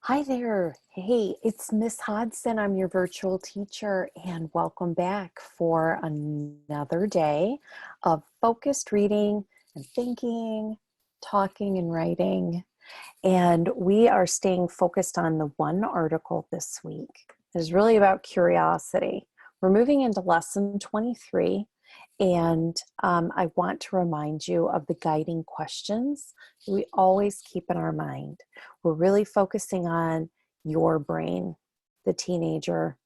Hi there. Hey, it's Miss Hodson. I'm your virtual teacher, and welcome back for another day of focused reading and thinking, talking and writing. And we are staying focused on the one article this week. It's really about curiosity. We're moving into lesson 23, and I want to remind you of the guiding questions we always keep in our mind. We're really focusing on your brain, the teenager.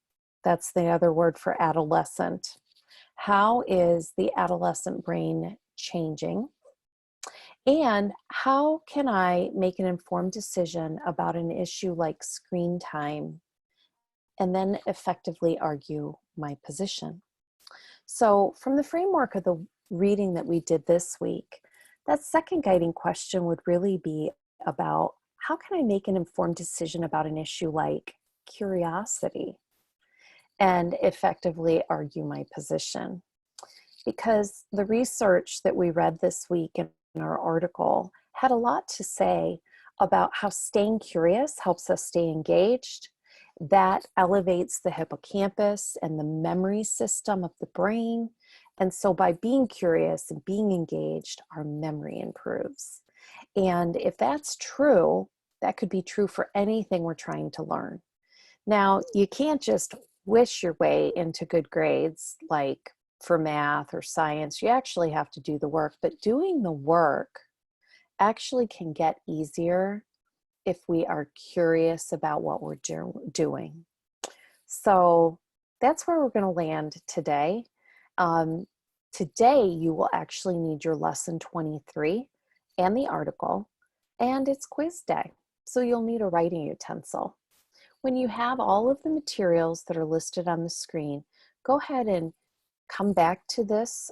That's the other word for adolescent. How is the adolescent brain changing? And how can I make an informed decision about an issue like screen time and then effectively argue my position? So, from the framework of the reading that we did this week, that second guiding question would really be about how can I make an informed decision about an issue like curiosity and effectively argue my position? Because the research that we read this week in our article had a lot to say about how staying curious helps us stay engaged. That elevates the hippocampus and the memory system of the brain. And so by being curious and being engaged, our memory improves. And if that's true, that could be true for anything we're trying to learn. Now, you can't just wish your way into good grades like for math or science. You actually have to do the work, but doing the work actually can get easier if we are curious about what we're doing. So that's where we're going to land today. Today, you will actually need your lesson 23 and the article, and it's quiz day. So you'll need a writing utensil. When you have all of the materials that are listed on the screen, go ahead and come back to this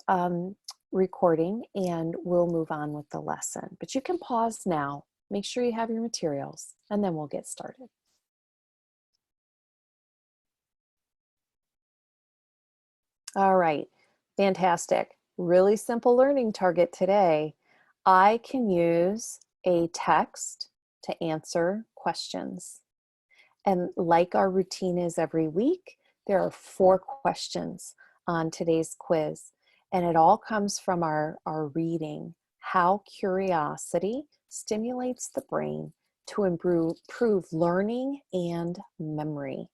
recording and we'll move on with the lesson. But you can pause now, make sure you have your materials, and then we'll get started. All right, fantastic. Really simple learning target today. I can use a text to answer questions. And like our routine is every week, there are 4 questions on today's quiz. And it all comes from our reading, How Curiosity Stimulates the Brain to Improve Learning and Memory.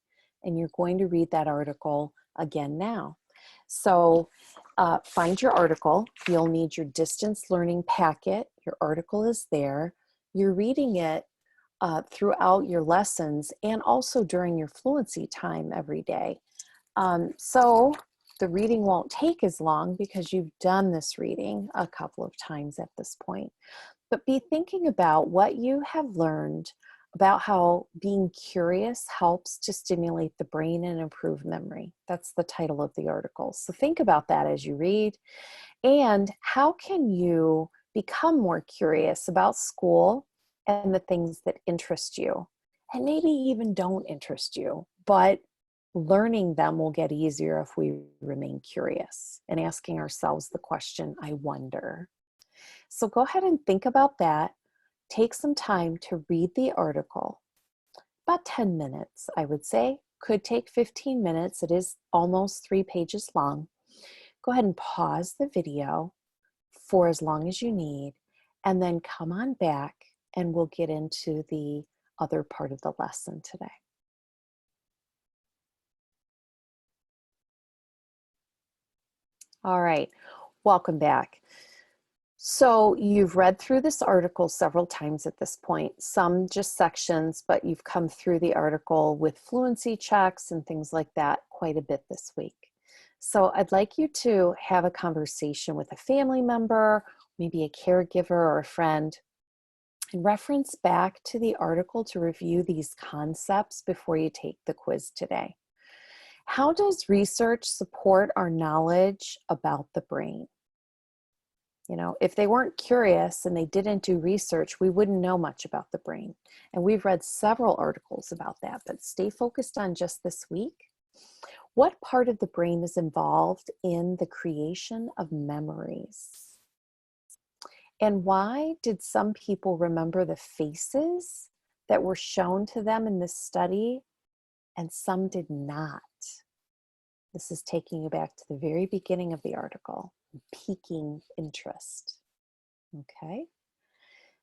And you're going to read that article again now. So find your article. You'll need your distance learning packet. Your article is there. You're reading it throughout your lessons and also during your fluency time every day. So the reading won't take as long because you've done this reading a couple of times at this point. But be thinking about what you have learned about how being curious helps to stimulate the brain and improve memory. That's the title of the article. So think about that as you read. And how can you become more curious about school and the things that interest you, and maybe even don't interest you, but learning them will get easier if we remain curious and asking ourselves the question, I wonder. So go ahead and think about that. Take some time to read the article. About 10 minutes, I would say. Could take 15 minutes. It is almost 3 pages long. Go ahead and pause the video for as long as you need, and then come on back and we'll get into the other part of the lesson today. All right, welcome back. So you've read through this article several times at this point, some just sections, but you've come through the article with fluency checks and things like that quite a bit this week. So I'd like you to have a conversation with a family member, maybe a caregiver or a friend, and reference back to the article to review these concepts before you take the quiz today. How does research support our knowledge about the brain? You know, if they weren't curious and they didn't do research, we wouldn't know much about the brain. And we've read several articles about that, but stay focused on just this week. What part of the brain is involved in the creation of memories? And why did some people remember the faces that were shown to them in this study, and some did not. This is taking you back to the very beginning of the article, piquing interest. Okay,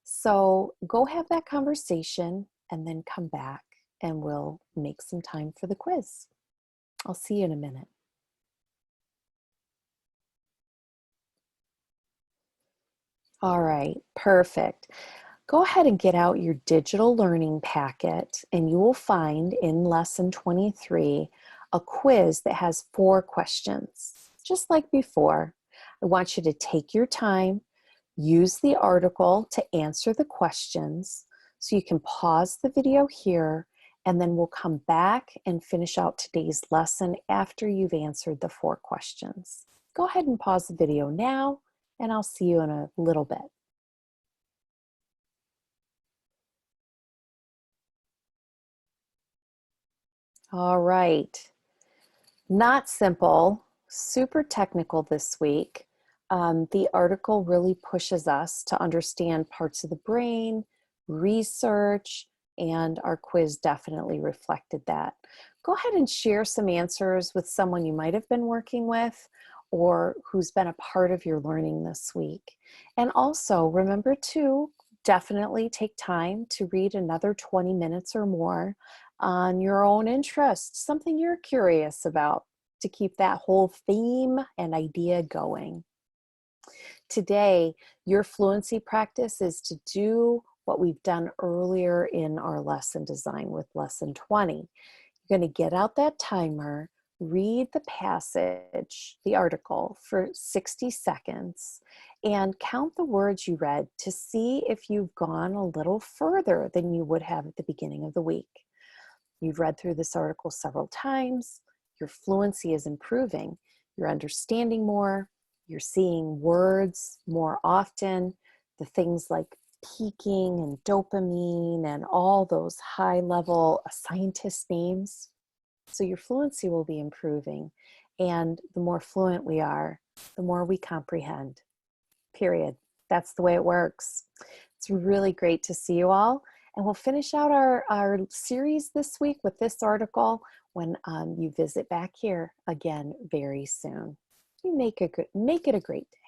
so go have that conversation and then come back and we'll make some time for the quiz. I'll see you in a minute. All right, perfect. Go ahead and get out your digital learning packet and you will find in lesson 23 a quiz that has 4 questions. Just like before, I want you to take your time, use the article to answer the questions. So you can pause the video here and then we'll come back and finish out today's lesson after you've answered the 4 questions. Go ahead and pause the video now and I'll see you in a little bit. All right, not simple, super technical this week. The article really pushes us to understand parts of the brain, research, and our quiz definitely reflected that. Go ahead and share some answers with someone you might have been working with or who's been a part of your learning this week. And also remember to definitely take time to read another 20 minutes or more on your own interest, something you're curious about, to keep that whole theme and idea going. Today, your fluency practice is to do what we've done earlier in our lesson design with lesson 20. You're going to get out that timer, read the passage, the article, for 60 seconds, and count the words you read to see if you've gone a little further than you would have at the beginning of the week. You've read through this article several times, your fluency is improving, you're understanding more, you're seeing words more often, the things like peaking and dopamine and all those high-level scientist names. So your fluency will be improving, and the more fluent we are, the more we comprehend, period. That's the way it works. It's really great to see you all. And we'll finish out our series this week with this article when you visit back here again very soon. You make it a great day.